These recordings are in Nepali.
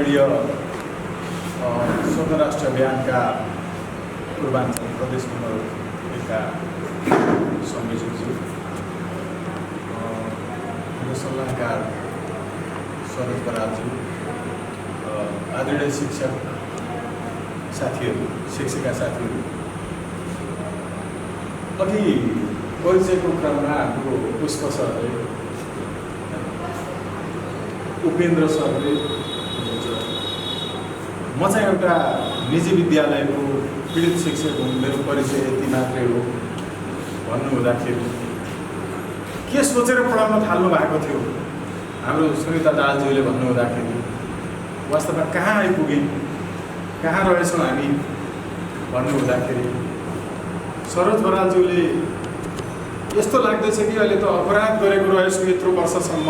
केन्द्रीय स्वतन्त्र राष्ट्र अभियानका पूर्वाञ्चल प्रदेश नम्बर 1 का संयोजकज्यू, मेरो सल्लाहकार सरोज बरालज्यू, आदरणीय शिक्षक साथीहरू, शिक्षिका साथीहरू, अघि परिचयको क्रममा हाम्रो पुष्प सरले, उपेन्द्र सरले म चाहिँ एउटा निजी विद्यालयको पीडित शिक्षक हुँ, मेरो परिचय यति मात्रै हो भन्नुहुँदाखेरि के सोचेर पढाउन थाल्नु भएको थियो हाम्रो सुनिता दालज्यूले भन्नुहुँदाखेरि वास्तवमा कहाँ आइपुग्यौँ, कहाँ रहेछौँ हामी भन्नुहुँदाखेरि सरोज बरालज्यूले यस्तो लाग्दैछ कि अहिले त अपराध गरेको रहेछु यत्रो वर्षसम्म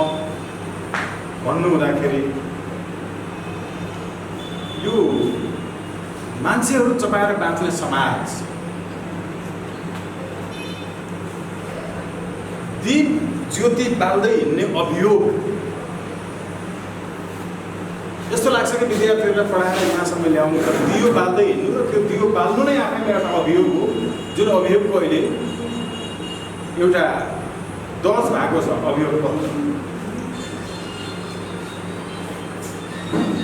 भन्नुहुँदाखेरि यो मान्छेहरू चपाएर बाँच्ने समाज, दीप ज्योति बाल्दै हिँड्ने अभियोग, यस्तो लाग्छ कि विद्यार्थीहरूलाई पढाएर यहाँसम्म ल्याउनु र दियो बाल्दै हिँड्नु र त्यो दियो बाल्नु नै आफैमा एउटा अभियोग हो, जुन अभियोगको अहिले एउटा दर्ज भएको छ अभियोग पत्र।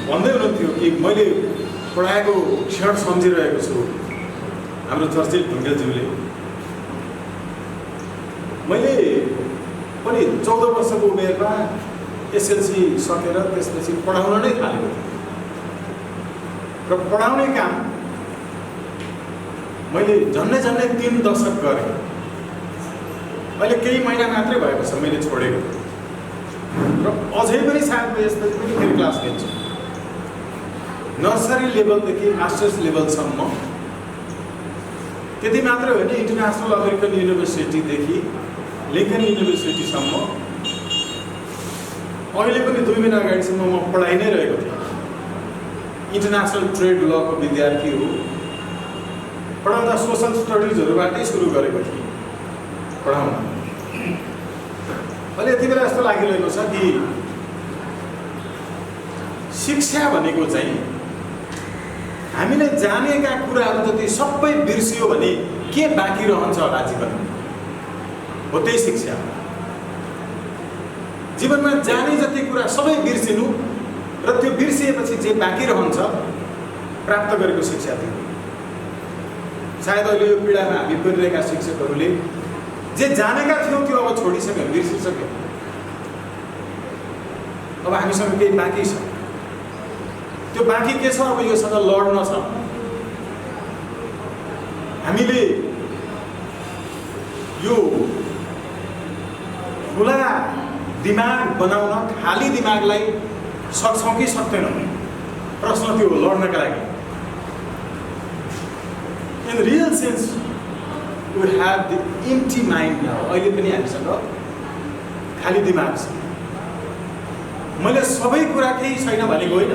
भन्दै हुनुहुन्थ्यो कि मैले पढाएको क्षण सम्झिरहेको छु हाम्रो चर्चित ढुङ्गेलज्यूले। मैले पनि 14 वर्षको उमेरमा एसएलसी सकेर त्यसपछि पढाउन नै थालेको थिएँ र पढाउने काम मैले झन्डै 3 दशक गरेँ। अहिले केही महिना मात्रै भएको छ मैले छोडेको र अझै पनि सायद म यसपछि पनि फेरि क्लास लिन्छु। नर्सरी लेभलदेखि मास्टर्स लेभलसम्म, त्यति मात्रै होइन, इन्टरनेसनल अमेरिकन युनिभर्सिटीदेखि लिङ्कन युनिभर्सिटीसम्म अहिले पनि 2 महिना अगाडिसम्म म पढाइ नै रहेको थिएँ। इन्टरनेसनल ट्रेड लको विद्यार्थी हो, पढाउँदा सोसल स्टडिजहरूबाटै सुरु गरेको थिएँ पढाउन। अहिले यति बेला यस्तो लागिरहेको छ कि शिक्षा भनेको चाहिँ हामीले जानेका कुराहरू जति सबै बिर्सियो भने के बाँकी रहन्छ होला जीवनमा, हो त्यही शिक्षा। जीवनमा जाने जति कुरा सबै बिर्सिनु र त्यो बिर्सिएपछि जे बाँकी रहन्छ प्राप्त गरेको शिक्षा थियो। सायद अहिले यो पीडामा हामी परिरहेका शिक्षकहरूले जे जानेका थियौँ त्यो अब छोडिसक्यौँ, बिर्सिसक्यौँ। अब हामीसँग केही बाँकी छ, त्यो बाँकी के छ? अब योसँग लड्न छ। हामीले यो खुला दिमाग बनाउन खाली दिमागलाई सक्छौँ कि सक्दैनौँ? प्रश्न त्यो हो लड्नका लागि। In real sense we have the empty mind now. अहिले पनि हामीसँग खाली दिमाग छ। मैले सबै कुरा केही छैन भनेको होइन,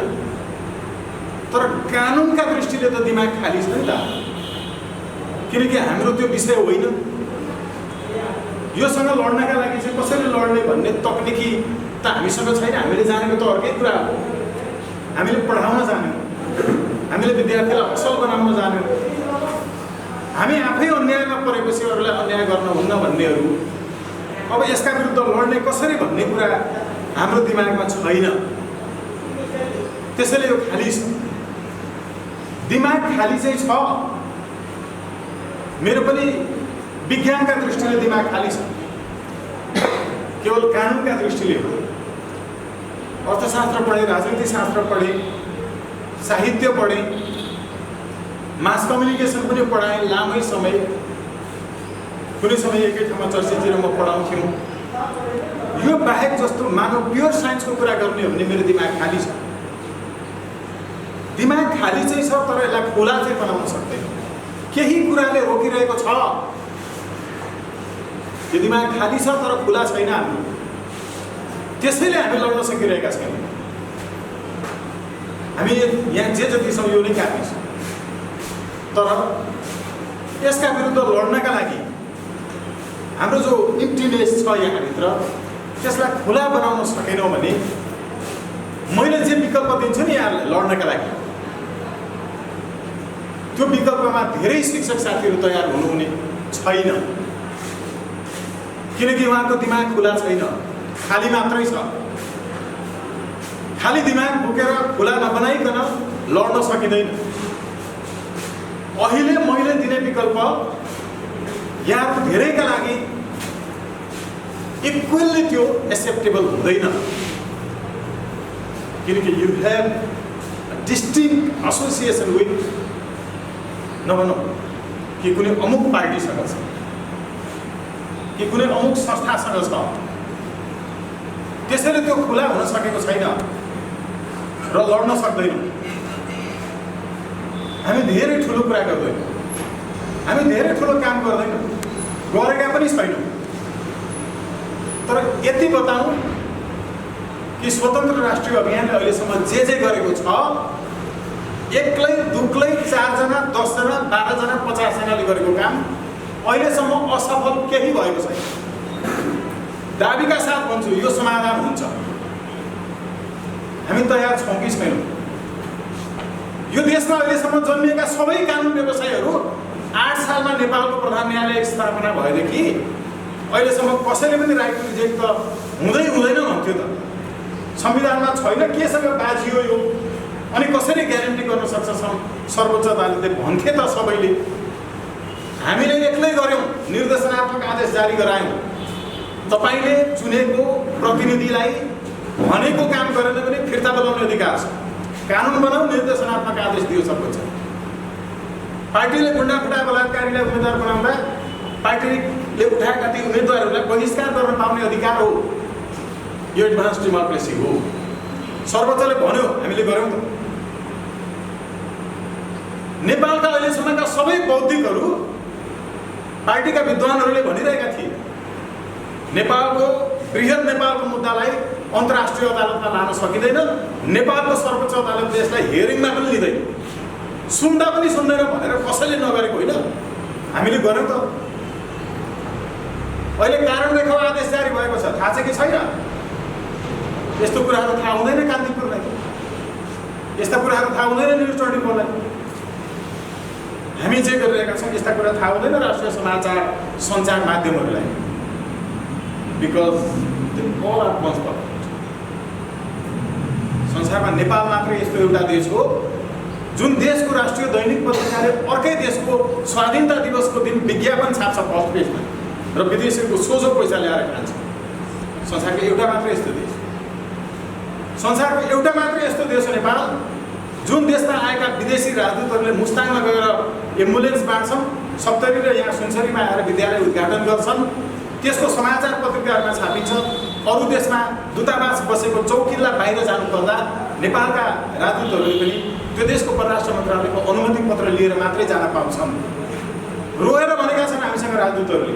तर कानुनका दृष्टिले त दिमाग खाली छ नि त, किनकि हाम्रो त्यो विषय होइन। योसँग लड्नका लागि चाहिँ कसरी लड्ने भन्ने तकनिकी त हामीसँग छैन। हामीले जानेको त अर्कै कुरा हो। हामीले पढाउन जानेनौँ, हामीले विद्यार्थीलाई असल बनाउन जानेनौँ। हामी आफै अन्यायमा परेपछि अरूलाई अन्याय गर्नुहुन्न भन्नेहरू अब यसका विरुद्ध लड्ने कसरी भन्ने कुरा हाम्रो दिमागमा छैन। त्यसैले यो खाली छ, दिमाग खाली चाहिँ छ। मेरो पनि विज्ञानका दृष्टिले दिमाग खाली छ, केवल कानुनका दृष्टिले हो। अर्थशास्त्र पढेँ, राजनीति शास्त्र पढेँ, साहित्य पढेँ, मास कम्युनिकेसन पनि पढाएँ लामै समय। कुनै समय एकै ठाउँमा चर्चितिर म पढाउँथ्यौँ। यो बाहेक जस्तो मानव प्योर साइन्सको कुरा गर्ने हो भने मेरो दिमाग खाली छ। दिमाग खाली चाहिँ छ, तर यसलाई खुला चाहिँ बनाउन सक्दैन। केही कुराले रोकिरहेको छ। यो दिमाग खाली छ तर खुला छैन हाम्रो। त्यसैले हामी लड्न सकिरहेका छैनौँ। हामी यहाँ जे जति छौँ यो नै काफी छ, तर यसका विरुद्ध लड्नका लागि हाम्रो जो इम्प्टिनेस छ यहाँभित्र त्यसलाई खुला बनाउन सकेनौँ भने मैले जे विकल्प दिन्छु नि यहाँलाई लड्नका लागि, त्यो विकल्पमा धेरै शिक्षक साथीहरू तयार हुनुहुने छैन, किनकि उहाँको दिमाग खुला छैन, खाली मात्रै छ। खाली दिमाग बोकेर खुला नबनाइकन लड्न सकिँदैन। अहिले मैले दिने विकल्प यहाँको धेरैका लागि इक्वल्ली त्यो एक्सेप्टेबल हुँदैन, किनकि you have distinct association with, नभनौँ कि कुनै अमुक पार्टीसँग छ कि कुनै अमुक संस्थासँग छ, त्यसैले त्यो खुला हुन सकेको छैन र लड्न सक्दैनौँ। हामी धेरै ठुलो कुरा गर्दैनौँ, हामी धेरै ठुलो काम गर्दैनौँ, गरेका पनि छैनौँ। तर यति बताऊँ कि स्वतन्त्र राष्ट्रिय अभियानले अहिलेसम्म जे गरेको छ, एक्लै दुक्लै 4 जना 10 जना 12 जना 50 जनाले गरेको काम अहिलेसम्म असफल केही भएको छैन। दाबीका साथ भन्छु यो समाधान हुन्छ, हामी तयार छौँ कि छैनौँ। यो देशमा अहिलेसम्म जन्मिएका सबै कानुन व्यवसायीहरू 8 सालमा नेपालको प्रधान न्यायालय स्थापना भएदेखि अहिलेसम्म कसैले पनि राइट टु रिजेक्ट त हुँदैन भन्थ्यो त। संविधानमा छैन, केसँग बाजियो यो, अनि कसरी ग्यारेन्टी गर्न सक्छ सर्वोच्च अदालतले भन्थे त सबैले। हामीले एक्लै गऱ्यौँ, निर्देशनात्मक आदेश जारी गरायौँ। तपाईँले चुनेको प्रतिनिधिलाई भनेको काम गरेन भने फिर्ता बोलाउने अधिकार छ। कानुन बनाऊ, निर्देशनात्मक आदेश दियो सर्वोच्च। पार्टीले गुण्डाफुटा बलात्कारीलाई उम्मेदवार बनाउँदा पार्टीले उठाएका ती उम्मेदवारहरूलाई बहिष्कार गर्न पाउने अधिकार हो। यो एडभान्स डेमोक्रेसी हो। सर्वोच्चले भन्यो, हामीले गऱ्यौँ त। नेपालका अहिलेसम्मका सबै बौद्धिकहरू पार्टीका विद्वानहरूले भनिरहेका थिए नेपालको बृहत नेपालको मुद्दालाई अन्तर्राष्ट्रिय अदालतमा लान सकिँदैन, नेपालको सर्वोच्च अदालतले यसलाई हियरिङमा पनि लिँदैन, सुन्दा पनि सुन्दैन भनेर कसैले नगरेको होइन, हामीले गऱ्यौँ त। अहिले कारण रेखा आदेश जारी भएको छ, थाहा छ कि छैन? यस्तो कुराहरू थाहा हुँदैन कान्तिपुरलाई, यस्ता कुराहरू थाहा हुँदैन न्युज 24लाई। हामी जे गरिरहेका छौँ यस्ता कुरा थाहा हुँदैन राष्ट्रिय समाचार सञ्चार माध्यमहरूलाई, बिकज दे अल आर कन्सपर्ट। संसारमा नेपाल मात्रै यस्तो एउटा देश हो जुन देशको राष्ट्रिय दैनिक पत्रिकाले अर्कै देशको स्वाधीनता दिवसको दिन विज्ञापन छाप्छ फर्स्ट पेजमा र विदेशीको सोझो पैसा ल्याएर खान्छ। संसारको एउटा मात्रै यस्तो देश, संसारको एउटा मात्रै यस्तो देश हो नेपाल, जुन देशमा आएका विदेशी राजदूतहरूले मुस्ताङमा गएर एम्बुलेन्स बाँड्छन्, सप्तरी र यहाँ सुनसरीमा आएर विद्यालय उद्घाटन गर्छन्, त्यसको समाचार पत्रिकाहरूमा छापिन्छ। अरू देशमा दूतावास बसेको चौकिल्ला बाहिर जानुपर्दा नेपालका राजदूतहरूले पनि त्यो देशको परराष्ट्र मन्त्रालयको अनुमति पत्र लिएर मात्रै जान पाउँछन्। रोएर भनेका छन् हामीसँग राजदूतहरूले।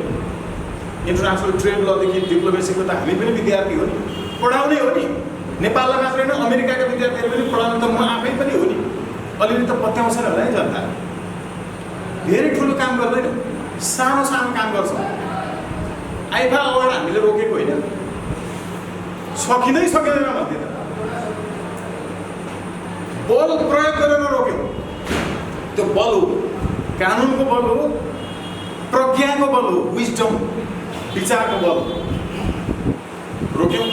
इन्टरनेसनल ट्रेड लदेखि डिप्लोमेसीको त हामी पनि विद्यार्थी हो नि, पढाउने हो नि। नेपाललाई मात्रै न, अमेरिकाका विद्यार्थीहरू पनि पढाउने त म आफै पनि हो नि। अलिअलि त पत्याउँछन् होला नि जनता। धेरै ठुलो काम गर्दैन, सानो सानो काम गर्छौँ। आइफा अवार्ड हामीले रोकेको होइन, सकिँदै सकिँदैन भन्थे त। बल प्रयोग गरेर रोक्यौँ, त्यो बल हो, कानुनको बल हो, प्रज्ञाको बल हो, विजडम विचारको बल रोक्यौँ।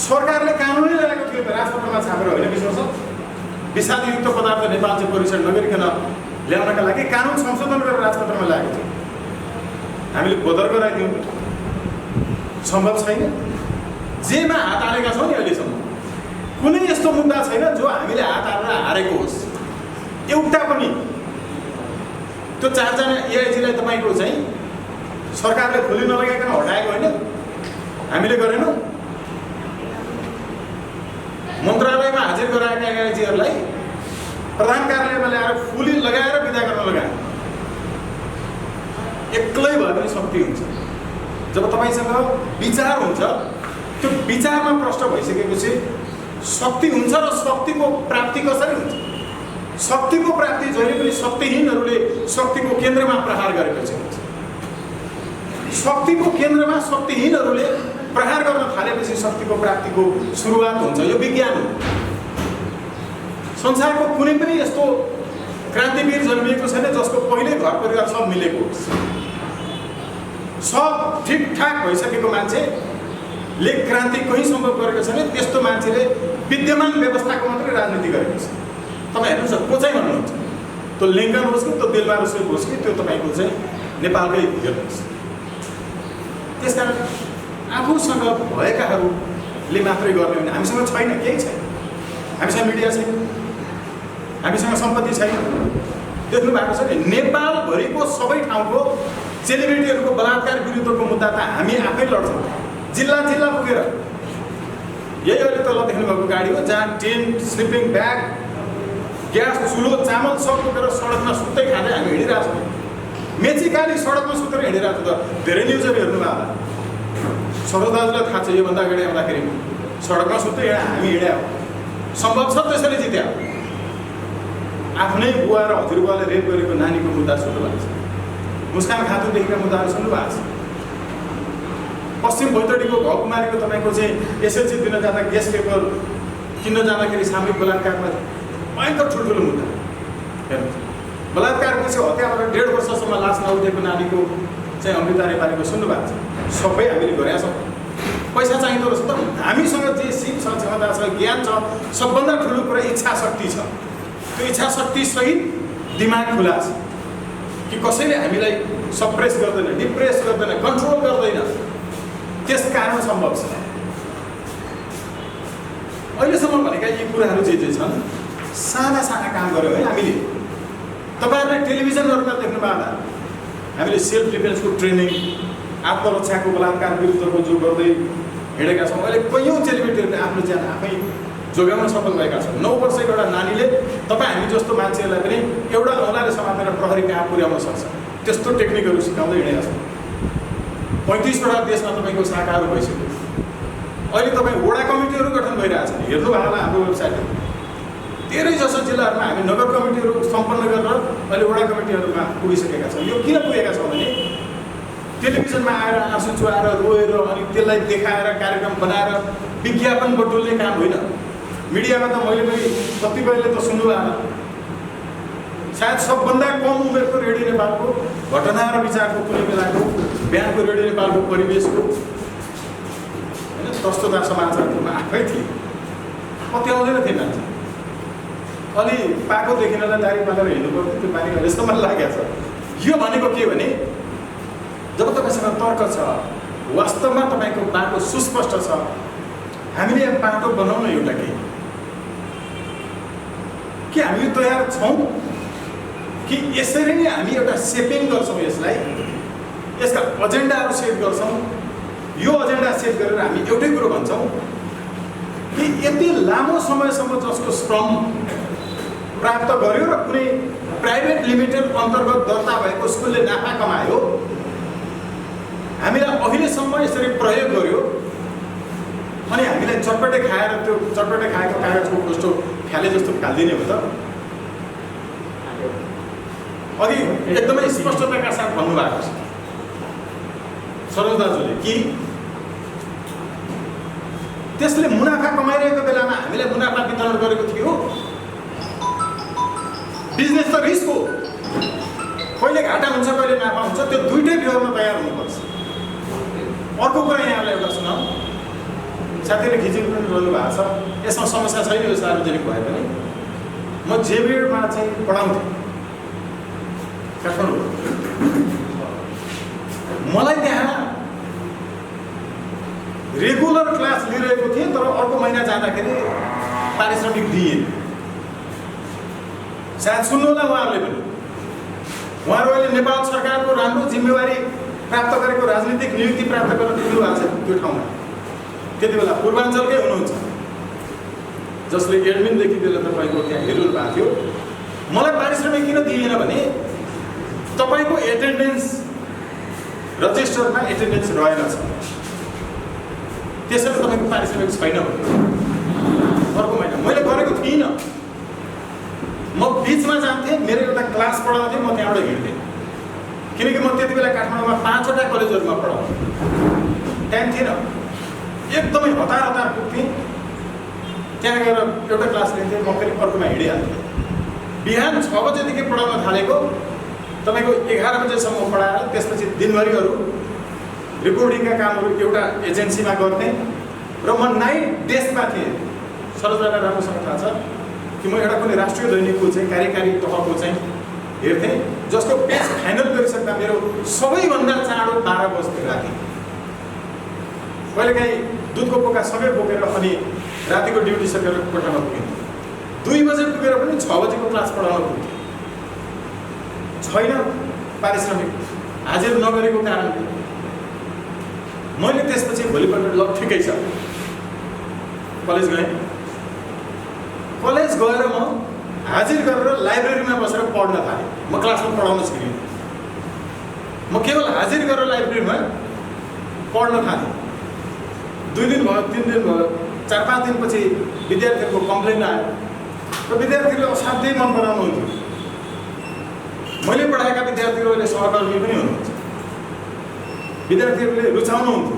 सरकारले कानुनै ल्याएको थियो त, राजपत्रमा छापेर होइन 20 वर्ष। विषादयुक्त पदार्थ नेपाल चाहिँ परीक्षण नगरिकन ल्याउनका लागि कानुन संशोधन गरेर राजपत्रमा ल्याएको थियो। हामीले बदर गराइदियौँ, सम्भव छैन। जेमा हात हालेका छौँ नि अहिलेसम्म कुनै यस्तो मुद्दा छैन जो हामीले हात हालेर हारेको होस्, एउटा पनि। त्यो 4 जना एआइजीलाई तपाईँको चाहिँ सरकारले खोली नलगाइकन हटाएको होइन, हामीले गरेनौँ। मन्त्रालयमा हाजिर गराएका एआइजीहरूलाई प्रधान कार्यालयमा ल्याएर फुली लगाएर बिदा गर्न लगाए। एक्लै भए पनि शक्ति हुन्छ। जब तपाईँसँग विचार हुन्छ, त्यो विचारमा प्रष्ट भइसकेपछि शक्ति हुन्छ। र शक्तिको प्राप्ति कसरी हुन्छ? शक्तिको प्राप्ति जहिले पनि शक्तिहीनहरूले शक्तिको केन्द्रमा प्रहार गरेपछि हुन्छ। शक्तिको केन्द्रमा शक्तिहीनहरूले प्रहार गर्न थालेपछि शक्तिको प्राप्तिको सुरुवात हुन्छ। यो विज्ञान हो। संसारको कुनै पनि यस्तो क्रान्तिवीर जन्मिएको छैन जसको पहिले घर परिवार सब मिलेको होस्। सब ठिकठाक भइसकेको मान्छेले क्रान्ति कहीँ सम्भव गरेको छैन। त्यस्तो मान्छेले विद्यमान व्यवस्थाको मात्रै राजनीति गरेको छ। तपाईँ हेर्नुहोस् को चाहिँ भन्नुहुन्छ, त्यो लिङ्कन होस् कि त्यो दिलबहादुर सेठ होस् कि त्यो तपाईँको चाहिँ नेपालकै हेर्नुहोस्। त्यसकारण आफूसँग भएकाहरूले मात्रै गर्ने भने हामीसँग छैन, केही छैन। हामीसँग मिडिया छैन, हामीसँग सम्पत्ति छैन। देख्नु भएको छ नि, नेपालभरिको सबै ठाउँको सेलिब्रिटीहरूको बलात्कार विरुद्धको मुद्दा त हामी आफै लड्छौँ, जिल्ला जिल्ला पुगेर। यही अहिले तल देख्नुभएको गाडी हो जहाँ टेन्ट, स्लिपिङ ब्याग, ग्यास चुलो, चामल सब बोकेर सडकमा सुत्दै खाँदै हामी हिँडिरहेको छौँ। मेचीकाली सडकमा सुतेर हिँडिरहेको छ। त धेरै न्युजहरू हेर्नुभयो होला। सरोज दाजुलाई थाहा छ, योभन्दा अगाडि आउँदाखेरि सडकमा सुत्दै हामी हिँड्या हो। सम्भव छ त्यसरी जित्या। आफ्नै बुवा र हजुरबुवाले रेप गरेको नानीको मुद्दा सुन्नु भएको छ। मुस्कान खातुनदेखिका मुद्दाहरू सुन्नु भएको छ। पश्चिम बैतडीको घकुमारीको तपाईँको चाहिँ एसएलसी दिन जाँदा ग्यास पेपर किन्न जाँदाखेरि सामूहिक बलात्कारमा भयङ्कर ठुल्ठुलो मुद्दा। हेर्नुहोस्, बलात्कारपछि हत्याबाट 1.5 वर्षसम्म लास नउठेको नानीको चाहिँ अमृता नेपालीको सुन्नु भएको छ। सबै हामीले गरेका छौँ। पैसा चाहिँदो रहेछ त। हामीसँग जे सिप छ, क्षमता छ, ज्ञान छ, सबभन्दा ठुलो कुरा इच्छा शक्ति छ। त्यो इच्छा शक्ति सहित दिमाग खुला छ कि कसैले हामीलाई सप्रेस गर्दैन, डिप्रेस गर्दैन, कन्ट्रोल गर्दैन। त्यस कारण सम्भव छ। अहिलेसम्म भनेका यी कुराहरू जे छन्, साना साना काम गऱ्यौँ है हामीले। तपाईँहरूले टेलिभिजनहरूमा देख्नुभयो होला, हामीले सेल्फ डिफेन्सको ट्रेनिङ, आत्मरक्षाको बलात्कार विरुद्धको जो गर्दै हिँडेका छौँ। अहिले कैयौँ सेलिब्रिटीहरूले आफ्नो ज्यान आफै जोगाउन सफल भएका छन्। 9 वर्षको एउटा नानीले तपाईँ हामी जस्तो मान्छेहरूलाई पनि एउटा औँलाले समातेर प्रहरी कहाँ पुर्याउन सक्छ, त्यस्तो टेक्निकहरू सिकाउँदै हिँडेका छन्। 35वटा देशमा तपाईँको शाखाहरू भइसक्यो। अहिले तपाईँ वडा कमिटीहरू गठन भइरहेछन्। हेर्नु भएको होला हाम्रो वेबसाइटमा। धेरै जसो जिल्लाहरूमा हामी नगर कमिटीहरू सम्पन्न गरेर अहिले वडा कमिटीहरूमा पुगिसकेका छौँ। यो किन पुगेका छौँ भने टेलिभिजनमा आएर आँसु चुहाएर रोएर अनि त्यसलाई देखाएर कार्यक्रम बनाएर विज्ञापन बटुल्ने काम होइन। मिडियामा त मैले पनि कतिपयले त सुन्नुभयो होला, सायद सबभन्दा कम उमेरको रेडियो नेपालको घटना र विचारको कुनै बेलाको बिहानको रेडियो नेपालको परिवेशको होइन प्रस्तुता समाचारहरूमा आफै थिए। कति आउँदैन थिए मान्छे। अलि पाएको देखिनलाई दारी पालेर हिँड्नु पर्थ्यो। त्यो पानी यस्तो मलाई लागेको छ। यो भनेको के भने जब तपाईँसँग तर्क छ, वास्तवमा तपाईँको बाटो सुस्पष्ट छ, हामीले यहाँ बाटो बनाउन एउटा के हामी तयार छौँ कि यसरी नै हामी एउटा सेपिङ गर्छौँ, यसलाई यसका एजेन्डाहरू सेट गर्छौँ। यो एजेन्डा सेट गरेर हामी एउटै कुरो भन्छौँ कि यति लामो समयसम्म जसको श्रम प्राप्त गर्यो र कुनै प्राइभेट लिमिटेड अन्तर्गत दर्ता भएको स्कुलले नाफा कमायो, हामीलाई अहिलेसम्म यसरी प्रयोग गर्यो अनि हामीलाई चटपटे खाएर त्यो चटपटे खाएको कागजको खोस्टो फ्याले जस्तो फ्यालिदिने हो त। अघि एकदमै स्पष्टताका साथ भन्नुभएको छ सरोज दाजुले कि त्यसले मुनाफा कमाइरहेको बेलामा हामीलाई मुनाफा वितरण गरेको थियो। बिजनेस त रिस्क हो, कहिले घाटा हुन्छ कहिले नाफा हुन्छ, त्यो दुइटै बिहोर्न तयार हुनुपर्छ। अर्को कुरा यहाँलाई एउटा सुनाऊ, साथीले खिचिङ पनि रहनु भएको छ। यसमा समस्या छैन, यो सार्वजनिक भए पनि। म जेभियरमा चाहिँ पढाउँथेँ काठमाडौँ। मलाई त्यहाँ रेगुलर क्लास लिइरहेको थिएँ, तर अर्को महिना जाँदाखेरि पारिश्रमिक दिएन। सायद सुन्नु होला उहाँहरूले पनि। उहाँहरू अहिले नेपाल सरकारको राम्रो जिम्मेवारी प्राप्त गरेको राजनीतिक नियुक्ति प्राप्त गर्न पुग्नु भएको छ त्यो ठाउँमा। त्यति बेला पूर्वाञ्चलकै हुनुहुन्छ, जसले एडमिनदेखि लिएर तपाईँको त्यहाँ हेर्नु भएको थियो। मलाई पारिश्रमिक किन दिएन भने तपाईँको एटेन्डेन्स रजिस्टरमा एटेन्डेन्स रहेनछ, त्यसैले तपाईँको पारिश्रमिक छैन। अर्को महिना मैले गरेको थिइनँ। म बिचमा जान्थेँ, मेरो एउटा क्लास पढाउँथेँ, म त्यहाँबाट हिँड्थेँ। किनकि म त्यति बेला काठमाडौँमा 5वटा कलेजहरूमा पढाउँथेँ, टाइम थिएन। एकदमै हतार पुग्थेँ। त्यहाँ गएर एउटा क्लास लिन्थेँ, म फेरि अर्कोमा हिँडिहाल्थेँ। बिहान 6 बजेदेखि पढाउन थालेको तपाईँको 11 बजेसम्म पढाएर त्यसपछि दिनभरिहरू रिपोर्टिङका कामहरू एउटा एजेन्सीमा गर्थेँ र म नाइट डेस्कमा थिएँ। सरोजलाई राम्रोसँग थाहा छ कि म एउटा कुनै राष्ट्रिय दैनिकको चाहिँ कार्यकारी तहको चाहिँ हेर्थेँ, जसको पेज फाइनल गरिसक्दा मेरो सबैभन्दा चाँडो 12 बज्थ्यो राति। कहिलेकाहीँ दुधको पोका सबै बोकेर अनि रातिको ड्युटी सकेर कोठामा पुगिन्थ्यो। 2 बजे पुगेर पनि 6 बजेको क्लास पढाउन पुग्थ्यो। छैन पारिश्रमिक हाजिर नगरेको कारणले मैले त्यसपछि भोलिपल्ट ल ठिकै छ कलेज गएँ। कलेज गएर म हाजिर गरेर लाइब्रेरीमा बसेर पढ्न थालेँ। म क्लासमा पढाउन सकिनँ। म केवल हाजिर गरेर लाइब्रेरीमा पढ्न थालेँ। 2 दिन भयो, 3 दिन भयो, 4-5 दिनपछि विद्यार्थीहरूको कम्प्लेन आयो र विद्यार्थीले असाध्यै मन पराउनुहुन्थ्यो। मैले पढाएका विद्यार्थीहरू अहिले सहकर्मी पनि हुनुहुन्छ। विद्यार्थीहरूले रुचाउनुहुन्थ्यो।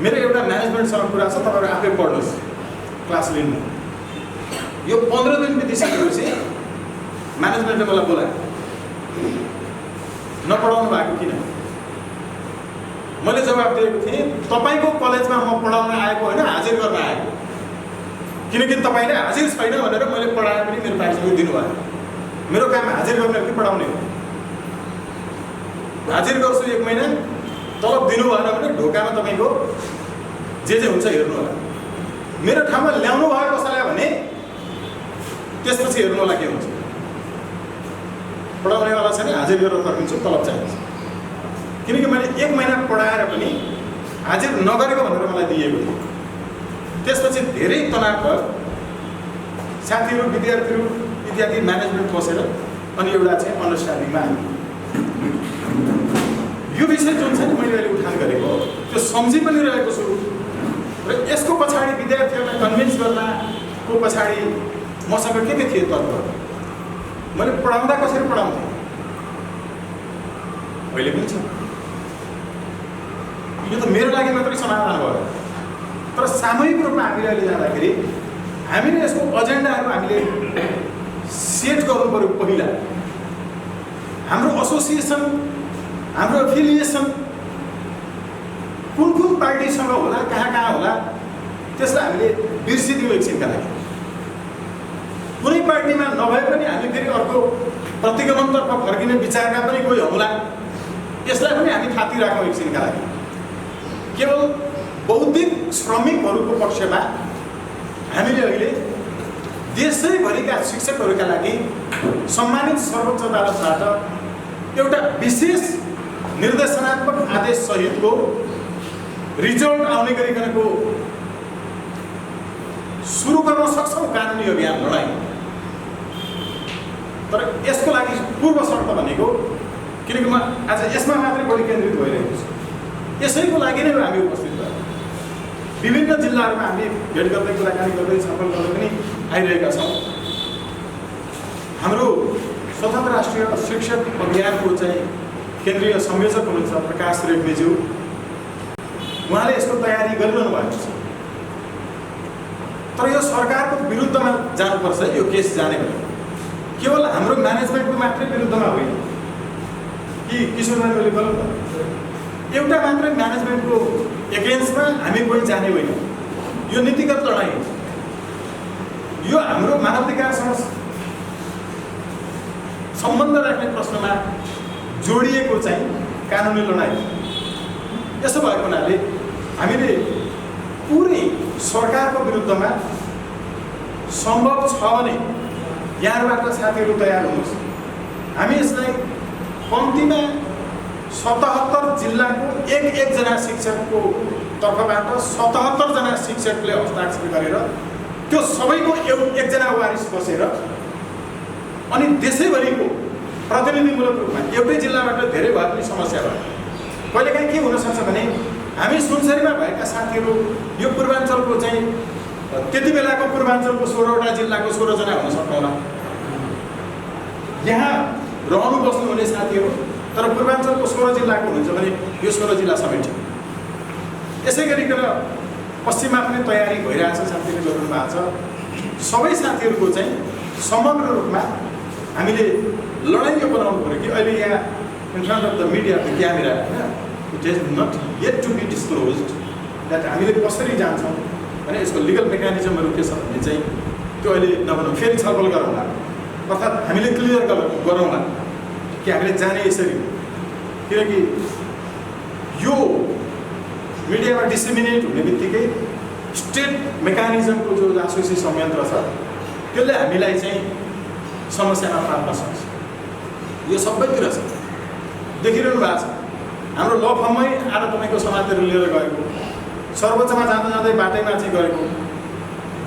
मेरो एउटा म्यानेजमेन्टसँग कुरा छ, तपाईँहरू आफै पढ्नुहोस्, क्लास लिनु। यो 15 दिन बितिसकेपछि म्यानेजमेन्टले मलाई बोलायो, नपढाउनु भएको किन? मैले जवाब दिएको थिएँ, तपाईँको कलेजमा म पढाउन आएको होइन, हाजिर गर्न आएको। किनकि तपाईँले हाजिर छैन भनेर मैले पढाए पनि मेरो पारिश्रमिक दिनुभयो। मेरो काम हाजिर गर्ने हो कि पढाउने हो? हाजिर गर्छु 1 महिना, तलब दिनु भएन भने ढोकामा तपाईँको जे हुन्छ हेर्नु होला। मेरो ठाउँमा ल्याउनु भयो कसैलाई भने त्यसपछि हेर्नु होला के हुन्छ। पढाउनेवाला छैन, हाजिर गरेर फर्किन्छु, तलब चाहिन्छ। किनकि मैले 1 महिना पढाएर पनि हाजिर नगरेको भनेर मलाई दिएको थियो। त्यसपछि धेरै तनाव भयो। साथीहरू, विद्यार्थीहरू इत्यादि म्यानेजमेन्ट बसेर अनि एउटा चाहिँ अन्डरस्ट्यान्डिङमा आयो। यो विषय जुन छ नि मैले अहिले उठान गरेको त्यो सम्झि पनि रहेको छु र यसको पछाडि विद्यार्थीहरूलाई कन्भिन्स गर्नको पछाडि मसँग के थिए तत्त्व, मैले पढाउँदा कसरी पढाउँथेँ अहिले पनि छ। यो त मेरो लागि मात्रै समाधान भयो, तर सामूहिक रूपमा हामीले अहिले जाँदाखेरि हामीले यसको एजेन्डाहरू हामीले सेट गर्नु पर्यो। पहिला हाम्रो एसोसिएसन, हाम्रो एफिलिएसन कुन पार्टीसँग होला, कहाँ होला, त्यसलाई हामीले बिर्सिदियौँ एकछिनका लागि। कुनै पार्टीमा नभए पनि हामी फेरि अर्को प्रतिगमनतर्फ फर्किने विचारका पनि कोही होला, यसलाई पनि हामी थाती राखौँ एकछिनका लागि। केवल बौद्धिक श्रमिकहरूको पक्षमा हामीले अहिले देशैभरिका शिक्षकहरूका लागि सम्मानित सर्वोच्च अदालतबाट एउटा विशेष निर्देशनात्मक आदेश सहितको रिजल्ट आउने गरिकनको सुरु गर्न सक्छौँ कानुनी अभियान लडाइँ। तर यसको लागि पूर्व शर्त भनेको, किनकि म आज यसमा मात्रै बढी केन्द्रित भइरहेको छु, यसैको लागि नै हामी उपस्थित भयौँ। विभिन्न जिल्लाहरूमा हामी भेट गर्दै कुराकानी गर्दै छलफल गर्दै पनि आइरहेका छौँ। हाम्रो स्वतन्त्र राष्ट्रिय शिक्षक अभियानको चाहिँ केन्द्रीय संयोजक हुनुहुन्छ प्रकाश रेग्मीज्यू, उहाँले यसको तयारी गरिरहनु भएको छ। तर यो सरकारको विरुद्धमा जानुपर्छ यो केस जाने भने, केवल हाम्रो म्यानेजमेन्टको मात्रै विरुद्धमा होइन कि किशोरलाई मैले गलत एउटा मात्रै म्यानेजमेन्टको एगेन्स्टमा हामी कोही जाने होइन। यो नीतिगत लडाइँ हो। यो हाम्रो मानवाधिकारसँग सम्बन्ध राख्ने प्रश्नमा जोडिएको चाहिँ कानुनी लडाइँ। यसो भएको हुनाले हामीले पुरै सरकारको विरुद्धमा सम्भव छ भने यहाँबाट साथीहरू तयार हुनुहोस्। हामी यसलाई कम्तीमा 77 जिल्लाको एक जना शिक्षकको तर्फबाट 77 जना शिक्षकले हस्ताक्षर गरेर त्यो सबैको एकजना वारिस बसेर अनि देशैभरिको प्रतिनिधिमूलक रूपमा एउटै जिल्लाबाट धेरै भए पनि समस्या भयो। कहिलेकाहीँ के हुनसक्छ भने हामी सुनसरीमा भएका साथीहरू यो पूर्वाञ्चलको चाहिँ त्यति बेलाको पूर्वाञ्चलको 16वटा जिल्लाको 16 जना हुन सक्दैनौँ। यहाँ रहनु बस्नुहुने साथीहरू तर पूर्वाञ्चलको 16 जिल्लाको हुनुहुन्छ भने यो 16 जिल्ला समेट्छ। यसै गरिकन पश्चिममा पनि तयारी भइरहेछ, साथीहरूले गर्नु भएको छ। सबै साथीहरूको चाहिँ समग्र रूपमा हामीले लडाइँ यो बनाउनु पऱ्यो कि अहिले यहाँ in front of the media the camera होइन, it is not yet to be disclosed that हामीले कसरी जान्छौँ भने यसको लिगल मेकानिजमहरू के छ भन्ने चाहिँ त्यो अहिले नभनौँ, फेरि छलफल गरौँला, अर्थात् हामीले क्लियर गरौँला कि हामीले जाने यसरी। किनकि यो मिडियामा डिसेमिनेट हुने बित्तिकै स्टेट मेकानिजमको जो जासुसी संयन्त्र छ त्यसले हामीलाई चाहिँ समस्यामा पार्न सक्छ। यो सबैतिर छ, देखिरहनु भएको छ। हाम्रो ल फर्ममै आएर तपाईँको समाजहरू लिएर गएको, सर्वोच्चमा जाँदा जाँदै बाटैमा चाहिँ गएको,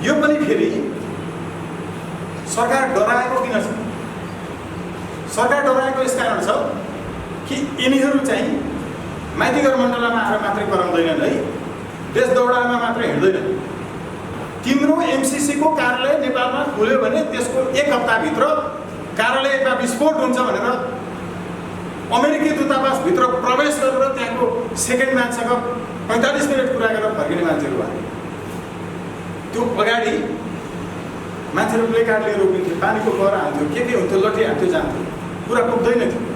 यो पनि फेरि सरकार डराएको किन छ? सरकार डराएको यस कारण छ कि यिनीहरू चाहिँ माइतीघर मण्डलमा आएर मात्रै गराउँदैनन् है, देश दौडामा मात्रै हिँड्दैन। तिम्रो एमसिसीको कार्यालय नेपालमा खुल्यो भने त्यसको एक हप्ताभित्र कार्यालयमा विस्फोट हुन्छ भनेर अमेरिकी दूतावासभित्र प्रवेश गरेर त्यहाँको सेकेन्ड म्यानसँग 45 मिनट कुरा गरेर फर्किने मान्छेहरू भए। त्यो अगाडि मान्छेहरू प्ले कार्ड लिएर उभिन्थ्यो, पानीको कर हान्थ्यो, के हुन्थ्यो, लट्ठी हान्थ्यो, जान्थ्यो, कुरा पुग्दैन थियो।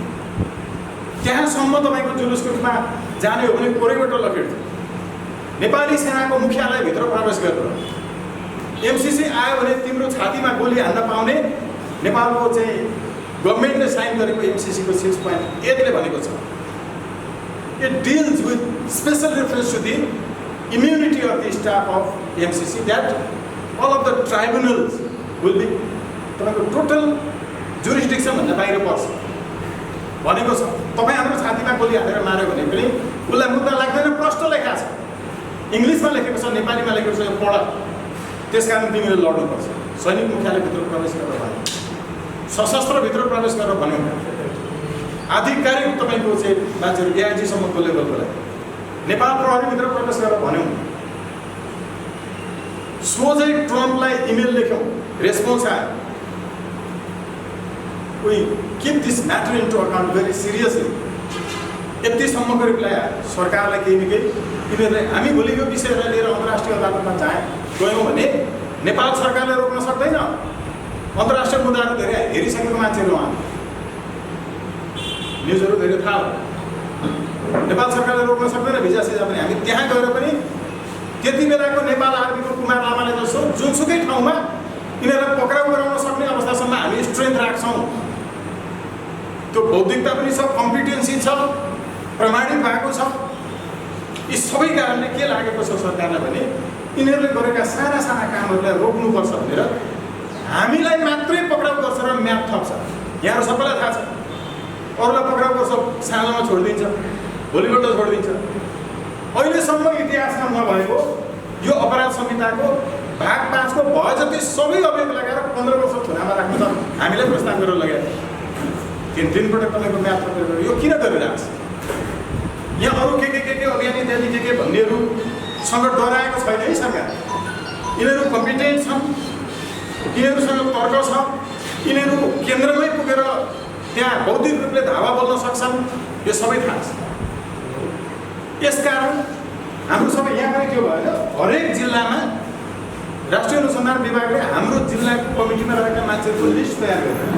त्यहाँसम्म तपाईँको जुलुसको रूपमा जाने हो भने कोरैबाट लखेट्थ्यो। नेपाली सेनाको मुख्यालयभित्र प्रवेश गरेर एमसिसी आयो भने तिम्रो छातीमा गोली हान्न पाउने नेपालको चाहिँ गभर्मेन्टले साइन गरेको एमसिसीको 6.8 ले भनेको छ। It deals with special reference to the immunity of the staff of MCC that all of the tribunals will be तपाईँको टोटल जुरिस्डिक्सन भन्दा बाहिर पर्छ भनेको छ। तपाईँ हाम्रो छातीमा गोली हालेर मार्यो भने पनि उसलाई मुद्दा लाग्दैन, प्रश्न लेखा छ, इङ्ग्लिसमा लेखेको छ, नेपालीमा लेखेको छ, पढ। त्यसकारण तिमीले लड्नुपर्छ। सैनिक मुख्यालयभित्र प्रवेश गरेर भन्यो, सशस्त्रभित्र प्रवेश गरेर भन्यो, आधिकारिक तपाईँको चाहिँ मान्छेहरू एआइजीसम्मको लेभलकोलाई नेपाल प्रहरीभित्र प्रवेश गरेर भन्यौँ, सोझै ट्रम्पलाई इमेल लेख्यौँ, रेस्पोन्स आयो। We keep this matter into account very seriously. यतिसम्मको रिप्लाई आयो सरकारलाई केही न केही, किनभने हामी भोलि यो विषयलाई लिएर अन्तर्राष्ट्रिय अदालतमा गयौँ भने नेपाल सरकारले रोक्न सक्दैन। अन्तर्राष्ट्रिय मुद्दाहरू धेरै हेरिसकेको मान्छेहरू उहाँ न्युजहरू धेरै थाहा हो। नेपाल सरकारले रोक्न सक्दैन भिजा सिजा पनि। हामी त्यहाँ गएर पनि त्यति बेलाको नेपाल आर्मीको कुमार लामाले जस्तो जुनसुकै ठाउँमा यिनीहरूलाई पक्राउ गराउन सक्ने अवस्थासम्म हामी स्ट्रेन्थ राख्छौँ। त्यो बौद्धिकता पनि छ, कम्पिटेन्सी छ, प्रमाणित भएको छ। यी सबै कारणले के लागेको छ सरकारलाई भने यिनीहरूले गरेका साना साना कामहरूलाई रोक्नुपर्छ भनेर हामीलाई मात्रै पक्राउ गर्छ र म्याप थप्छ। यहाँहरू सबैलाई थाहा छ, अरूलाई पक्राउ गर्छ, सानोमा छोडिदिन्छ, भोलिपल्ट छोडिदिन्छ। अहिलेसम्म इतिहासमा नभएको यो अपराध संहिताको भाग 5 को भए जति सबै अभियोग लगाएर 15 वर्ष थुनामा राख्नु त हामीलाई प्रस्ताव गरेर लगाएको। तीन पटक तपाईँको म्याप थपेर यो किन गरिरहेको छ? यहाँ अरू के अभियान इत्यादि के भन्नेहरूसँग डराएको छैन है सरकार। यिनीहरू कम्पिटेन्ट छन्, यिनीहरूसँग तर्क छ, यिनीहरू केन्द्रमै पुगेर त्यहाँ बौद्धिक रूपले धावा बोल्न सक्छन्, यो सबै थाहा छ। यसकारण हाम्रो सबै यहाँ पनि के भयो, हरेक जिल्लामा राष्ट्रिय अनुसन्धान विभागले हाम्रो जिल्लाको कमिटीमा रहेका मान्छेहरूको लिस्ट तयार गरेर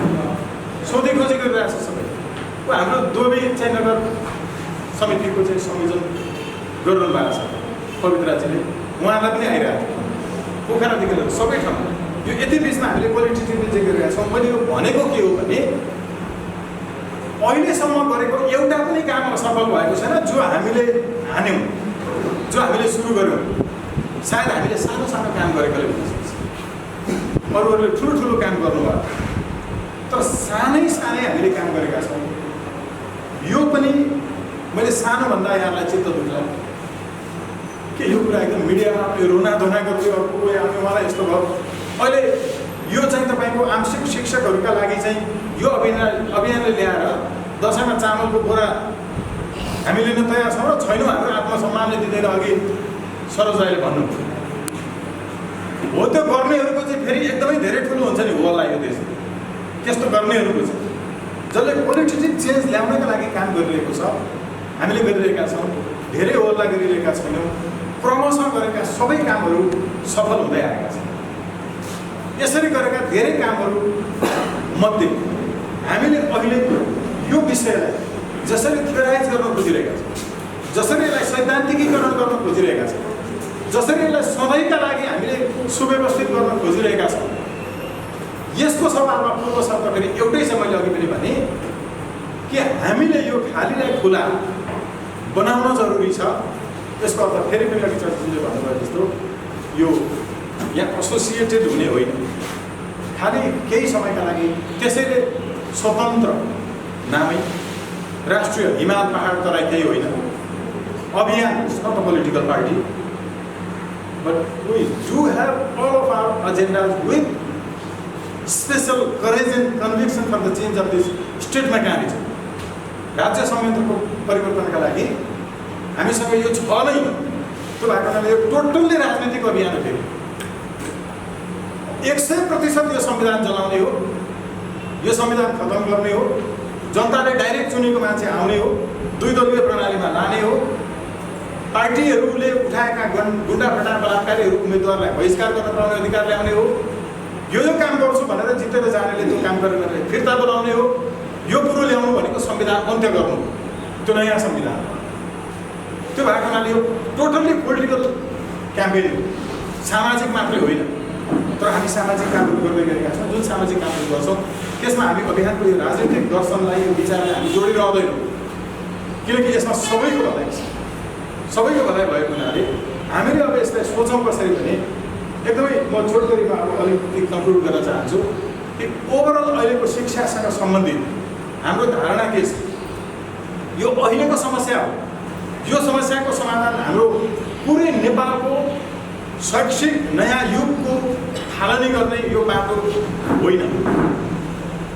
सोधी खोजी गरिरहेको छ। सबै हाम्रो दोबी चाहिँ नगर समितिको चाहिँ संयोजन गरिरहनु भएको छ पवित्राजीले, उहाँलाई पनि आइरहेको थियो पोखरादेखि सबै ठाउँमा। यो यति बिचमा हामीले क्वालिटेटिभली चाहिँ गरिरहेका छौँ। मैले यो भनेको के हो भने अहिलेसम्म गरेको एउटा पनि काम असफल भएको छैन। जो हामीले हान्यौँ, जो हामीले सुरु गऱ्यौँ, सायद हामीले सानो सानो काम गरेकोले हुनसक्छ, अरूहरूले ठुलो काम गर्नुभयो, तर सानै हामीले काम गरेका छौँ। यो पनि मैले सानो भन्दा यहाँलाई चित्त दुख्ला कि यो कुरा एकदम मिडियामा रोना धोना गर्दै अर्को उहाँलाई यस्तो भयो। अहिले यो चाहिँ तपाईँको आंशिक शिक्षकहरूका लागि चाहिँ यो अभियानले ल्याएर दसैँमा चामलको बोरा हामी लिन तयार छौँ र छैनौँ, हाम्रो आत्मसम्मानले दिँदैन। अघि सरोज राईले भन्नु हो, त्यो गर्नेहरूको चाहिँ फेरि एकदमै धेरै ठुलो हुन्छ नि होला यो देश। त्यस्तो गर्नेहरूको चाहिँ जसले क्वालिटेटिभ चेन्ज ल्याउनका लागि काम गरिरहेको छ, हामीले गरिरहेका छौँ। धेरै होला गरिरहेका छैनौँ, क्रमशः गरेका सबै कामहरू सफल हुँदै आएका छन्। यसरी गरेका धेरै कामहरू मध्ये हामीले अहिले यो विषयलाई जसरी थियोराइज गर्न खोजिरहेका छौँ, जसरी यसलाई सैद्धान्तिकीकरण गर्न खोजिरहेका छौँ, जसरी यसलाई सधैँका लागि हामीले सुव्यवस्थित गर्न खोजिरहेका छौँ, यसको सवालमा पूर्व शर्त फेरि एउटै छ। मैले अघि पनि भने कि हामीले यो खालीलाई खुला बनाउन जरुरी छ। यसको अर्थ फेरि पनि अघि चर्चिले भन्नुभयो जस्तो यो यहाँ एसोसिएटेड हुने होइन, खालि केही समयका लागि त्यसैले स्वतन्त्र नामै राष्ट्रिय हिमाल पहाड तराई केही होइन अभियान, it's not a political party, but we do have all of our agendas with special courage and conviction for the change of this state mechanism. राज्य संयन्त्रको परिवर्तनका लागि हामीसँग यो छ नै, त्यो भएको हुनाले यो टोटल्ली राजनीतिक अभियान हो। फेरि 100% यो संविधान जलाउने हो, यो संविधान खत्म गर्ने हो, जनताले डाइरेक्ट चुनेको मान्छे आउने हो, दुई दलीय प्रणालीमा लाने हो, पार्टीहरूले उठाएका गुण्डा फटा बलात्कारीहरू उम्मेदवारलाई बहिष्कार गर्न पाउने अधिकार ल्याउने हो, यो काम गर्छु भनेर जितेर जानेले त्यो काम गरेर फिर्ता बोलाउने हो। यो कुरो ल्याउनु भनेको संविधान अन्त्य गर्नु, त्यो नयाँ संविधान। त्यो भएको हुनाले यो टोटल्ली पोलिटिकल क्याम्पेन हो, सामाजिक मात्रै होइन। तर हामी सामाजिक कामहरू गर्दै गरेका छौँ। जुन सामाजिक कामहरू गर्छौँ त्यसमा हामी अभियानको यो राजनीतिक दर्शनलाई, यो विचारलाई हामी जोडिरहँदैनौँ, किनकि यसमा सबैको भलाइ छ। सबैको भलाइ भएको हुनाले हामीले अब यसलाई सोचौँ कसरी भने एकदमै म छोटकरीमा अब अलिकति कन्क्लुड गर्न चाहन्छु कि ओभरअल अहिलेको शिक्षासँग सम्बन्धित हाम्रो धारणा के छ? यो अहिलेको समस्या हो। यो समस्याको समाधान हाम्रो पुरै नेपालको शैक्षिक नयाँ युगको थालनी गर्ने यो बाटो होइन।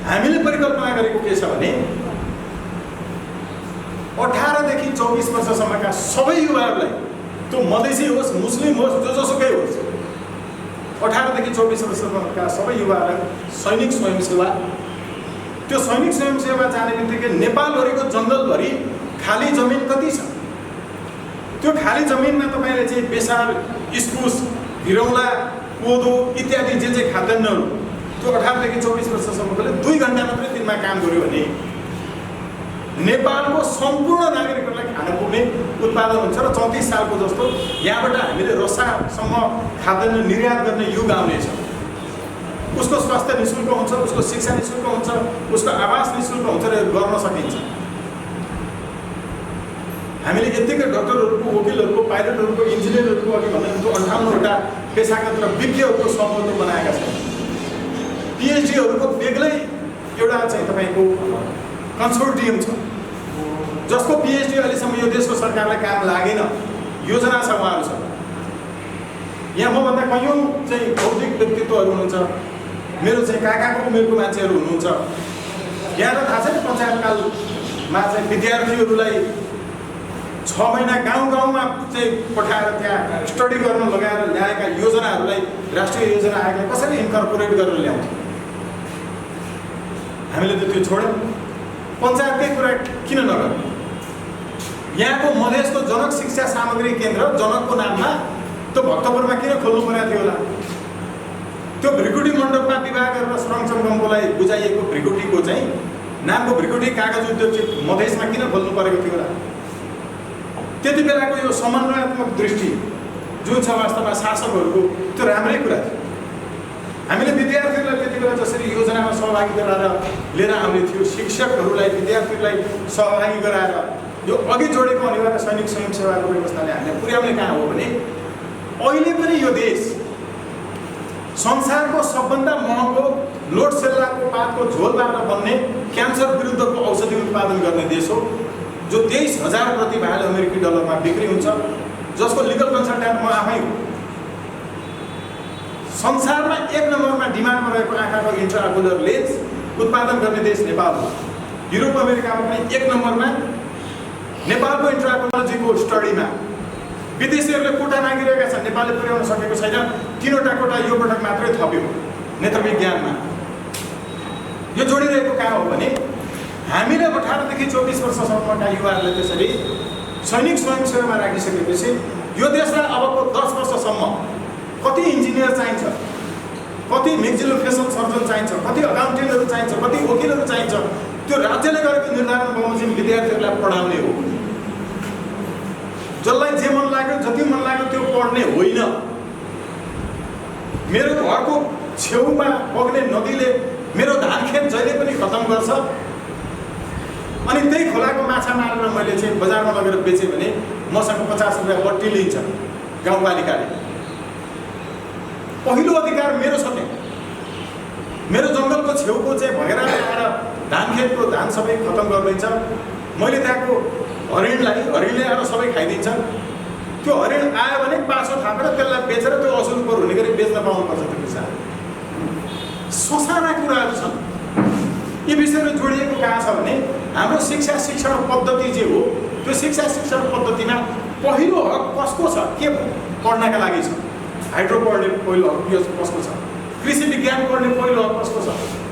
हामीले परिकल्पना गरेको के छ भने 18 देखि 24 वर्षसम्मका सबै युवाहरूलाई, त्यो मधेसी होस्, मुस्लिम होस्, जोसुकै होस्, 18 देखि 24 वर्षसम्मका सबै युवाहरूलाई सैनिक स्वयंसेवा, त्यो सैनिक स्वयंसेवा जाने बित्तिकै नेपालभरिको जङ्गलभरि खाली जमिन कति छ? त्यो खाली जमिनमा तपाईँले चाहिँ बेसार, इस्कुस, भिरौला, कोदो इत्यादि जे खाद्यान्नहरू त्यो 18 देखि 24 वर्षसम्मकोले 2 घण्टा मात्रै दिनमा काम गर्यो भने नेपालको सम्पूर्ण नागरिकहरूलाई खान पुग्ने उत्पादन हुन्छ र 34 सालको जस्तो यहाँबाट हामीले रसासम्म खाद्यान्न निर्यात गर्ने युग आउनेछ। उसको स्वास्थ्य निःशुल्क हुन्छ, उसको शिक्षा निःशुल्क हुन्छ, उसको आवास निःशुल्क हुन्छ र गर्न सकिन्छ। हामीले यत्तिकै डक्टरहरूको, वकिलहरूको, पाइलटहरूको, इन्जिनियरहरूको अघि भन्दा त्यो 58वटा पेसागत र विज्ञहरूको समूह बनाएका छन्। पिएचडीहरूको बेग्लै एउटा चाहिँ तपाईँको कन्सोर्टियम छ जसको पिएचडी अहिलेसम्म यो देशको सरकारलाई काम लागेन, योजना छ उहाँहरूसँग। यहाँ मभन्दा कयौँ चाहिँ बौद्धिक व्यक्तित्वहरू हुनुहुन्छ, मेरो चाहिँ काकाको उमेरको मान्छेहरू हुनुहुन्छ। यहाँ त थाहा छ नि पञ्चायतकालमा चाहिँ विद्यार्थीहरूलाई 6 महिना गाउँ-गाउँमा चाहिँ पठाएर त्यहाँ स्टडी गर्न लगाएर ल्याएका योजनाहरूलाई, राष्ट्रिय योजना आयोगले कसरी इन्कर्पोरेट गरेर ल्याउँथ्यो? हामीले त त्यो छोड्यौँ। पञ्चायतकै कुरा किन नगर्ने? यहाँको मधेसको जनक शिक्षा सामग्री केन्द्र जनकको नाममा त्यो भक्तपुरमा किन खोल्नु परेको थियो होला? त्यो भ्रिकुटी मण्डपमा विवाह गरेर श्रमसङ्गमकोलाई बुझाइएको भ्रिकुटीको चाहिँ नामको भ्रिकुटी कागज उद्योग चाहिँ मधेसमा किन खोल्नु परेको थियो होला? त्यति बेलाको यो समन्वयात्मक दृष्टि जुन छ वास्तवमा शासकहरूको, त्यो राम्रै कुरा थियो। हामीले विद्यार्थीहरूलाई त्यति बेला जसरी योजनामा सहभागी गराएर लिएर आउने थियो, शिक्षकहरूलाई, विद्यार्थीहरूलाई सहभागी गराएर यो अघि जोडेको अनिवार्य सैनिक स्वयंसेवाको व्यवस्थाले हामीले पुर्याउने कहाँ हो भने अहिले पनि यो देश संसारको सबभन्दा महँगो लोड सेल्लाको पातको झोलबाट बन्ने क्यान्सर विरुद्धको औषधि उत्पादन गर्ने देश हो, जो 23,000 प्रति भाइल अमेरिकी डलरमा बिक्री हुन्छ, जसको लिगल कन्सल्टेन्ट म आफै हुँ। संसारमा 1 नम्बरमा डिमान्डमा रहेको आँखाको इन्ट्राओकुलर लेन्स उत्पादन गर्ने देश नेपाल हो। युरोप अमेरिकामा पनि 1 नम्बरमा नेपालको इन्ट्राओकुलर्जीको स्टडीमा विदेशीहरूले कोटा मागिरहेका छन्, नेपालले पुर्याउन सकेको छैन। 3वटा कोटा यो पटक मात्रै थप्यो नेत्र विज्ञानमा। यो जोडिरहेको कहाँ हो भने हामीले 18 देखि 24 वर्षसम्मका युवाहरूलाई त्यसरी सैनिक स्वयंसेवामा राखिसकेपछि यो देशलाई अबको 10 वर्षसम्म कति इन्जिनियर चाहिन्छ, कति मेक्सिलोफेसियल सर्जन चाहिन्छ, कति अकाउन्टेन्टहरू चाहिन्छ, कति वकिलहरू चाहिन्छ, त्यो राज्यले गरेको निर्धारण बमोजिम विद्यार्थीहरूलाई पढाउने हो। जसलाई जे मन लाग्यो जति मन लाग्यो त्यो पढ्ने होइन। मेरो घरको छेउमा बग्ने नदीले मेरो धान खेत जहिले पनि खतम गर्छ। अनि त्यही खोलाको माछा मारेर मैले चाहिँ बजारमा लगेर बेचेँ भने मसँग 50 रुपियाँ बट्टी लिन्छ गाउँपालिकाले। पहिलो अधिकार मेरो छ। मेरो जङ्गलको छेउको चाहिँ भगेरा आएर धान खेतको धान सबै खतम गरिदिन्छ। मैले त्यहाँको हरिणले आएर सबै खाइदिन्छ। त्यो हरिण आयो भने पासो थापेर त्यसलाई बेचेर त्यो असुल पर हुने गरी बेच्न पाउनुपर्छ त्यो किसान। ससाना कुराहरू छन्। यी विषयहरू जोडिएको कहाँ छ भने हाम्रो शिक्षा शिक्षण पद्धति जे हो त्यो शिक्षा शिक्षण पद्धतिमा पहिलो हक कसको छ, के पढ्नका लागि छ? हाइड्रो पढ्ने पहिलो हक कसको छ? कृषि विज्ञान पढ्ने पहिलो हक कसको छ?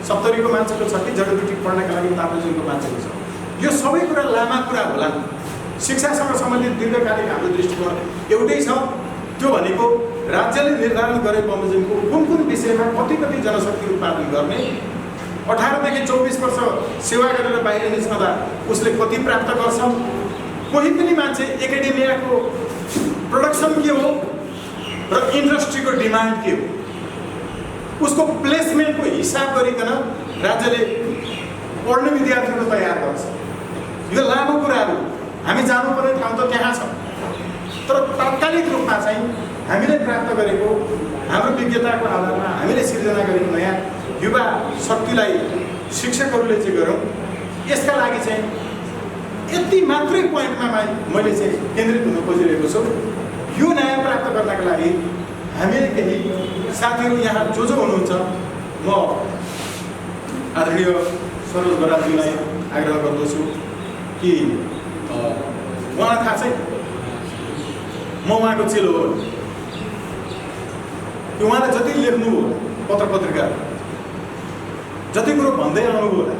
70 को मान्छेको छ कि जडीबुटी पढ्नका लागि ताप्लेजुङको मान्छेको छ? यो सबै कुरा लामा कुरा होला। शिक्षासँग सम्बन्धित दीर्घकालिक हाम्रो दृष्टिकोण एउटै छ। त्यो भनेको राज्यले निर्धारण गरे बमोजिमको कुन कुन विषयमा कति कति जनशक्ति उत्पादन गर्ने, 18 देखि 24 वर्ष सेवा गरेर बाहिर निस्कँदा उसले कति प्राप्त गर्छ, कोही पनि मान्छे एकाडेमियाको प्रोडक्सन के हो र इन्डस्ट्रीको डिमान्ड के हो, उसको प्लेसमेन्टको हिसाब गरिकन राज्यले पढ्ने विद्यार्थीहरू तयार गर्छ। यो लामो कुराहरू हामी जानुपर्ने ठाउँ त त्यहाँ छ। तर तात्कालिक रूपमा चाहिँ हामीले प्राप्त गरेको हाम्रो विज्ञताको आधारमा हामीले सिर्जना गरेको नयाँ युवा शक्तिलाई शिक्षकहरूले चाहिँ गरौँ। यसका लागि चाहिँ यति मात्रै पोइन्टमा मैले चाहिँ केन्द्रित हुन खोजिरहेको छु। यो न्याय प्राप्त गर्नका लागि हामीले केही साथीहरू यहाँ जो हुनुहुन्छ, म आदरणीय सरोज बरालजीलाई आग्रह गर्दछु कि उहाँलाई थाहा छैन म उहाँको चेलो हो। उहाँले जति लेख्नु हो पत्र पत्रिका, जति कुरो भन्दै आउनुभयो होला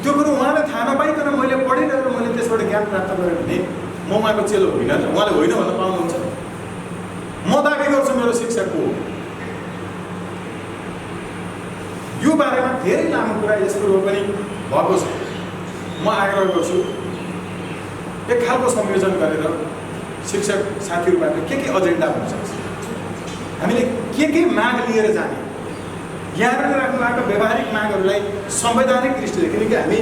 त्यो कुरो उहाँले थाहा नपाइकन मैले पढिरहेर मैले त्यसबाट ज्ञान प्राप्त गरेँ भने म उहाँको चेलो होइन। उहाँले होइन भन्न पाउनुहुन्छ। म दाबी गर्छु मेरो शिक्षक हो। यो बारेमा धेरै लामो कुरा यस कुरो पनि भएको छ। म आग्रह गर्छु एक खालको संयोजन गरेर शिक्षक साथीहरूबाट के एजेन्डा हुन सक्छ, हामीले के माग लिएर जाने, यहाँबाट राख्नुभएको व्यावहारिक मागहरूलाई संवैधानिक दृष्टिले, किनकि हामी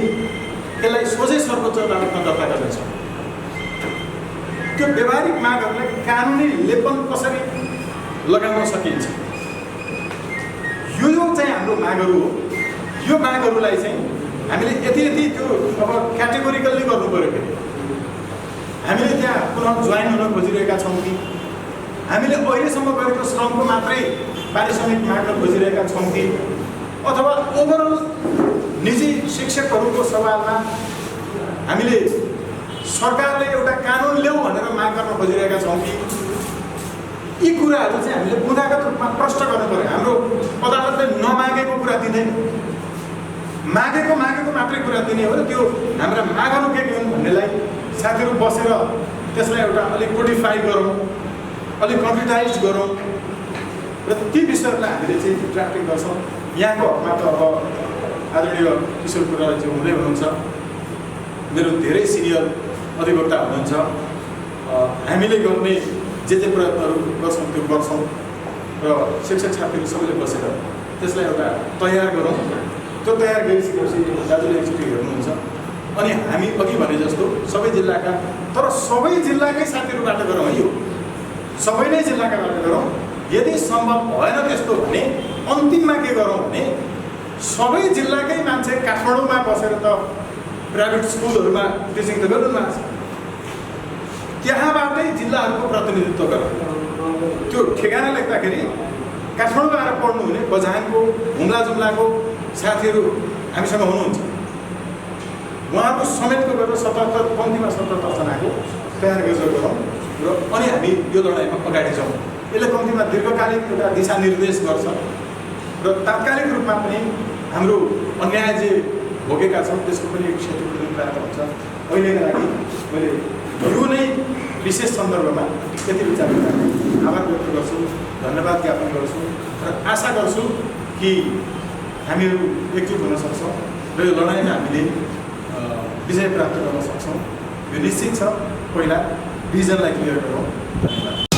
त्यसलाई सोझै सर्वोच्च अदालतमा दर्ता गर्नेछौँ, त्यो व्यावहारिक मागहरूलाई कानुनी लेपन कसरी लगाउन सकिन्छ, यो चाहिँ हाम्रो मागहरू हो। यो मागहरूलाई चाहिँ हामीले यति त्यो अब क्याटेगोरिकल्ली गर्नु पऱ्यो। फेरि हामीले त्यहाँ पुनः जोइन हुन खोजिरहेका छौँ कि हामीले अहिलेसम्म गरेको श्रमको मात्रै पारिश्रमिक माग्न खोजिरहेका छौँ कि अथवा ओभरअल निजी शिक्षकहरूको सवालमा हामीले सरकारले एउटा कानुन ल्याऊ भनेर माग गर्न खोजिरहेका छौँ कि यी कुराहरू चाहिँ हामीले गुणागत रूपमा प्रश्न गर्नु पऱ्यो। हाम्रो अदालतले नमागेको कुरा दिँदैन, मागेको मात्रै कुरा दिने हो र त्यो हाम्रा मागहरू के हुन् भन्नेलाई साथीहरू बसेर त्यसलाई एउटा अलिक कोडिफाई गरौँ, अलिक कम्प्युटराइज गरौँ र ती विषयहरूलाई हामीले चाहिँ ड्राफ्टिङ गर्छौँ। यहाँको हकमा त अब आदरणीय किशोर कुराजी हुँदै हुनुहुन्छ, मेरो धेरै सिनियर अधिवक्ता हुनुहुन्छ। हामीले गर्ने जे प्रयत्नहरू गर्छौँ त्यो गर्छौँ र शिक्षक साथीहरू सबैले बसेर त्यसलाई एउटा तयार गरौँ। त्यो तयार गरिसकेपछि दाजुले एकचोटि हेर्नुहुन्छ अनि हामी अघि भने जस्तो सबै जिल्लाका, तर सबै जिल्लाकै साथीहरूबाट गरौँ है, यो सबै नै जिल्लाकाबाट गरौँ। यदि सम्भव भएन त्यस्तो भने अन्तिममा के गरौँ भने सबै जिल्लाकै मान्छे काठमाडौँमा बसेर त प्राइभेट स्कुलहरूमा टिचिङ त गर्नुभएको छ, त्यहाँबाटै जिल्लाहरूको प्रतिनिधित्व गरौँ। त्यो ठेगाना लेख्दाखेरि काठमाडौँ आएर पढ्नु हुने बझाङको हुम्ला जुम्लाको साथीहरू हामीसँग हुनुहुन्छ, उहाँहरूको समेतको गरेर 77 कम्तीमा 77 जनाको तयार गरेर गरौँ र अनि हामी यो लडाइँमा अगाडि जाउँ। यसले कम्तीमा दीर्घकालिक एउटा दिशानिर्देश गर्छ र तात्कालिक रूपमा पनि हाम्रो अन्याय जे भोगेका छौँ त्यसको पनि एक क्षतिपूर्ति प्राप्त हुन्छ। अहिलेका लागि मैले यो नै विशेष सन्दर्भमा यति विचार गर्दा आभार व्यक्त गर्छु, धन्यवाद ज्ञापन गर्छु र आशा गर्छु कि हामीहरू एकजुट हुन सक्छौँ र यो लडाइँमा हामीले विजय प्राप्त गर्न सक्छौँ। यो निश्चित छ, पहिला भिजनलाई क्लियर गरौँ। धन्यवाद।